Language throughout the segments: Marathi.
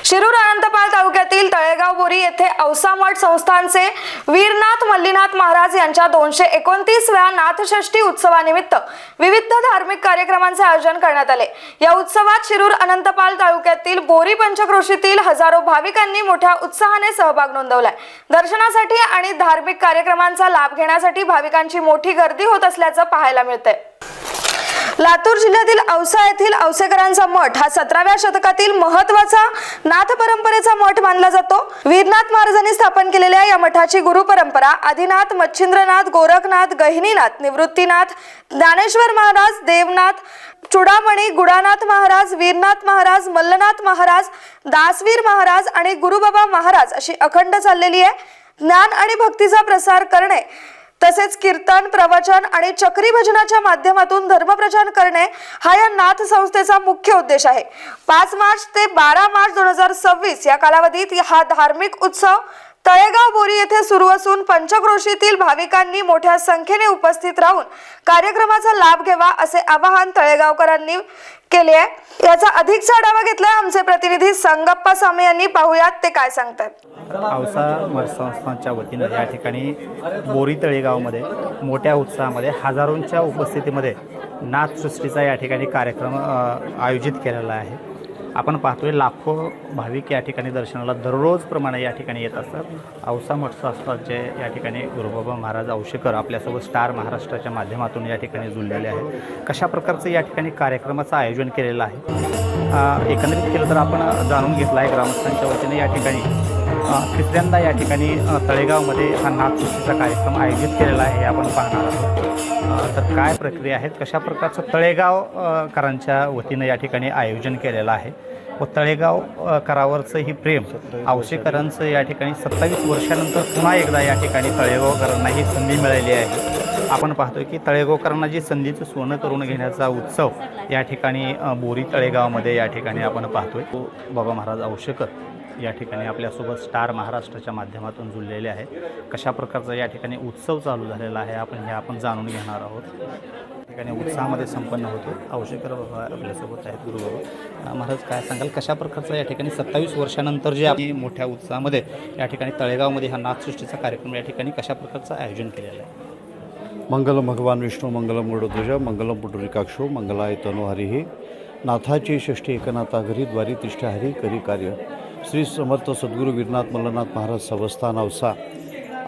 शिरूर अनंतपाळ तालुक्यातील तळेगाव बोरी येथे औसा मठ संस्थानचे वीरनाथ मल्लीनाथ महाराज यांच्या 229व्या नाथषष्ठी उत्सवानिमित्त विविध धार्मिक कार्यक्रमांचे आयोजन करण्यात आले। या उत्सवात शिरूर अनंतपाळ तालुक्यातील बोरी पंचक्रोशीतील हजारो भाविकांनी मोठ्या उत्साहाने सहभाग नोंदवलाय। दर्शनासाठी आणि धार्मिक कार्यक्रमांचा लाभ घेण्यासाठी भाविकांची मोठी गर्दी होत असल्याचं पाहायला मिळतंय। लातूर जिल्ह्यातील औसा येथील औसेकरांचा मठ हा 17व्या शतकातील महत्त्वाचा नाथ परंपरेचा मठ मानला जातो। वीरनाथ महाराजांनी स्थापन केलेल्या या मठाची गुरु परंपरा आदिनाथ, मच्छिंद्रनाथ, गोरखनाथ, गहिनीनाथ, निवृत्तीनाथ, ज्ञानेश्वर महाराज, देवनाथ, चुडामणी, गुडानाथ महाराज, वीरनाथ महाराज, मल्लनाथ महाराज, दासवीर महाराज आणि गुरुबाबा महाराज अशी अखंड चाललेली आहे। ज्ञान आणि भक्तीचा प्रसार करणे तसेच कीर्तन, प्रवचन आणि चक्री भजनाच्या माध्यमातून धर्मप्रचार करणे हा या नाथ संस्थेचा मुख्य उद्देश आहे। 5 मार्च ते 12 मार्च 2026 या कालावधीत हा धार्मिक उत्सव तळेगाव बोरी येथे सुरू असून पंचक्रोशीतील भाविकांनी मोठ्या संख्येने उपस्थित राहून कार्यक्रमाचा लाभ घ्यावा असे आवाहन तळेगावकरांनी केले आहे। याचा अधिकचा आढावा घेतलाय आमचे प्रतिनिधी संगप्पा स्वामी यांनी। पाहूयात ते काय सांगतात। औसा मठ संस्थानच्या वतीने या ठिकाणी बोरी तळेगावमध्ये मोठ्या उत्साहामध्ये हजारोंच्या उपस्थितीमध्ये नाथसृष्टीचा या ठिकाणी कार्यक्रम आयोजित केलेला आहे। आपण पाहतोय लाखो भाविक या ठिकाणी दर्शनाला दररोज प्रमाणे या ठिकाणी येत असतात। औसा मठ संस्थानचे या ठिकाणी गुरुबाबा महाराज औसेकर आपल्यासोबत स्टार महाराष्ट्राच्या माध्यमातून या ठिकाणी जुळलेले आहेत। कशा प्रकारचं या ठिकाणी कार्यक्रमाचं आयोजन केलेलं आहे एकंदरीत केलं तर आपण जाणून घेतलं आहे। ग्रामस्थांच्या वतीने या ठिकाणी तिसऱ्यांदा या ठिकाणी तळेगावमध्ये हा नाथसृष्टीचा कार्यक्रम आयोजित केलेला आहे हे आपण पाहणार आहोत। तर काय प्रक्रिया आहेत, कशा प्रकारचं तळेगावकरांच्या वतीनं या ठिकाणी आयोजन केलेलं आहे व तळेगाव करावरचं ही प्रेम औसेकरांचं या ठिकाणी 27 वर्षानंतर पुन्हा एकदा या ठिकाणी तळेगावकरांना ही संधी मिळालेली आहे। आपण पाहतोय की तळेगावकरांना जी संधीचं सोनं करून घेण्याचा उत्सव या ठिकाणी बोरी तळेगावमध्ये या ठिकाणी आपण पाहतोय। बाबा महाराज औसेकर या ठिकाणी आपल्यासोबत स्टार महाराष्ट्राच्या माध्यमातून जुळलेले आहे। कशा प्रकारचा या ठिकाणी उत्सव चालू झालेला आहे आपण जाणून घेणार आहोत। ठिकाणी उत्साहामध्ये संपन्न होतो। औसेकर बाबा आपल्यासोबत आहेत। गुरुबाबा महाराज काय सांगाल, कशा प्रकारचा या ठिकाणी 27 वर्षानंतर जे आपण मोठ्या उत्साहामध्ये या ठिकाणी तळेगावमध्ये हा नाथसृष्टीचा कार्यक्रम या ठिकाणी कशा प्रकारचं आयोजन केलेलं आहे? मंगलम भगवान विष्णू मंगलम गरुडध्वज मंगलम पुंडरीकाक्षो मंगलाय तनोहरिः नाथाची षष्ठी एकनाथा घरी द्वारी तिष्ठा हरी करी कार्य। श्री समर्थ सद्गुरू वीरनाथ मल्लनाथ महाराज संस्थान औसा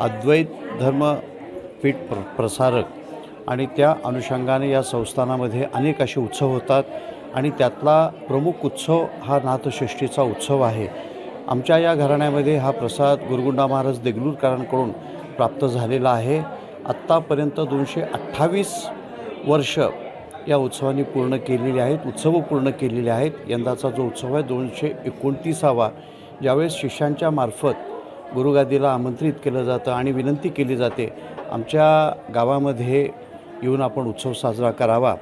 अद्वैत धर्मपीठ प्रसारक आणि त्या अनुषंगाने या संस्थानामध्ये अनेक असे उत्सव होतात आणि त्यातला प्रमुख उत्सव हा नाथषष्ठीचा उत्सव आहे। आमच्या या घराण्यामध्ये हा प्रसाद गुरुगुंडा महाराज देगलूरकरांकडून प्राप्त झालेला आहे। आत्तापर्यंत 228 वर्ष या उत्सवाने पूर्ण केलेली आहेत, उत्सव पूर्ण केलेले आहेत। यंदाचा जो उत्सव आहे 229वा, ज्यावेळेस शिष्यांच्या मार्फत गुरुगादीला आमंत्रित केलं जातं आणि विनंती केली जाते आमच्या गावामध्ये येऊन आपण उत्सव साजरा करावा,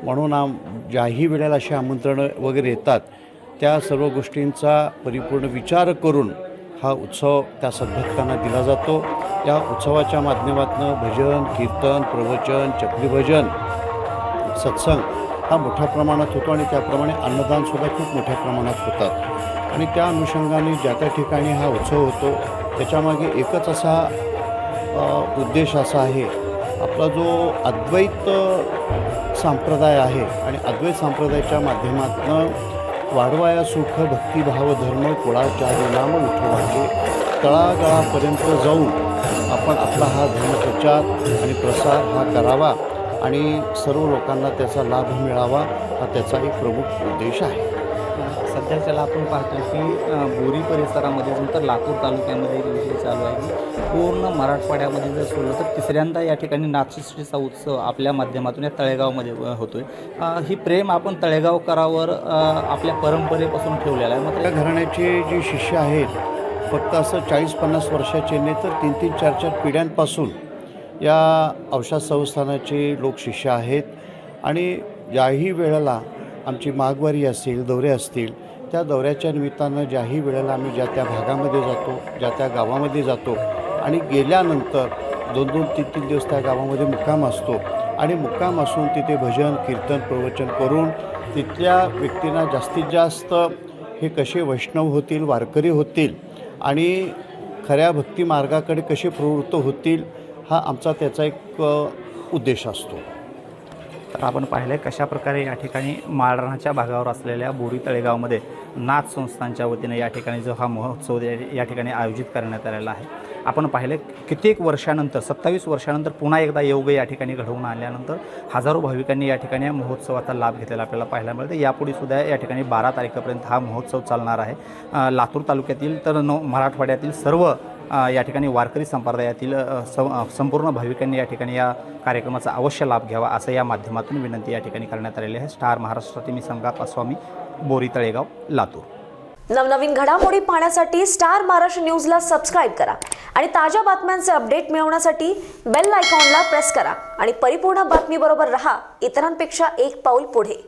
म्हणून ज्याही वेळेला अशी आमंत्रणं वगैरे येतात त्या सर्व गोष्टींचा परिपूर्ण विचार करून हा उत्सव त्या सद्भक्तांना दिला जातो। या उत्सवाच्या माध्यमातून भजन, कीर्तन, प्रवचन, चक्री भजन, सत्संग हा मोठ्या प्रमाणात होतो आणि त्याप्रमाणे अन्नदानसुद्धा खूप मोठ्या प्रमाणात होतात आणि त्या अनुषंगाने ज्या त्या ठिकाणी हा उत्सव होतो त्याच्यामागे एकच असा उद्देश असा आहे, आपला जो अद्वैत संप्रदाय आहे आणि अद्वैत संप्रदायाच्या माध्यमातून वाढवाया सुख भक्तिभाव धर्म कुळाचार्य नाम विठोबाचे तळागाळापर्यंत जाऊन आपण आपला हा धर्मप्रचार आणि प्रसार हा करावा आणि सर्व लोकांना त्याचा लाभ मिळावा हा त्याचा एक प्रमुख उद्देश आहे। सध्याच्याला आपण पाहतो की बोरी परिसरामध्ये नंतर लातूर तालुक्यामध्ये एक विषय चालू आहे की पूर्ण मराठवाड्यामध्ये जर सोडलं तर तिसऱ्यांदा या ठिकाणी नाथसृष्टीचा उत्सव आपल्या माध्यमातून या तळेगावमध्ये होतोय। ही प्रेम आपण तळेगावकरावर आपल्या परंपरेपासून ठेवलेला आहे। मात्र घराण्याचे जे शिष्य आहेत फक्त असं 40-50 वर्षाचे नाही तर 3-3, 4-4 पिढ्यांपासून या औषध संस्थानाचे लोक शिष्य आहेत आणि ज्याही वेळेला आमची माघवारी असेल, दौरे असतील, त्या दौऱ्याच्या निमित्तानं ज्याही वेळेला आम्ही ज्या त्या भागामध्ये जातो, ज्या त्या गावामध्ये जातो आणि गेल्यानंतर 2-2, 3-3 दिवस त्या गावामध्ये मुक्काम असतो आणि मुक्काम असून तिथे भजन, कीर्तन, प्रवचन करून तिथल्या व्यक्तींना जास्तीत जास्त हे कसे वैष्णव होतील, वारकरी होतील आणि खऱ्या भक्ती मार्गाकडे कसे प्रवृत्त होतील, हा आमचा त्याचा एक उद्देश असतो. तर आपण पाहिलं कशाप्रकारे या ठिकाणी माळरानाच्या भागावर असलेल्या बोरी तळेगावमध्ये नाथ संस्थांच्या वतीने या ठिकाणी जो हा महोत्सव या ठिकाणी आयोजित करण्यात आलेला आहे. आपण पाहिलं कित्येक वर्षानंतर 27 वर्षानंतर पुन्हा एकदा योग या ठिकाणी घडवून आल्यानंतर हजारो भाविकांनी या ठिकाणी या महोत्सवाचा लाभ घेतलेला आपल्याला पाहायला मिळते. यापुढे सुद्धा या ठिकाणी 12 तारखेपर्यंत हा महोत्सव चालणार आहे. लातूर तालुक्यातील तर मराठवाड्यातील सर्व या ठिकाणी वारकरी संप्रदायातील संपूर्ण भाविकांनी या ठिकाणी या कार्यक्रमाचा अवश्य लाभ घ्यावा असं या माध्यमातून विनंती या ठिकाणी करण्यात आलेली आहे. स्टार महाराष्ट्रातील मी संगापास्वामी, बोरी तळेगाव, लातूर. नवनवीन घडामोडी पाहण्यासाठी स्टार महाराष्ट्र न्यूजला सबस्क्राईब करा आणि ताज्या बातम्यांचे अपडेट मिळवण्यासाठी बेल आयकॉनला प्रेस करा आणि परिपूर्ण बातमीबरोबर रहा, इतरांपेक्षा एक पाऊल पुढे.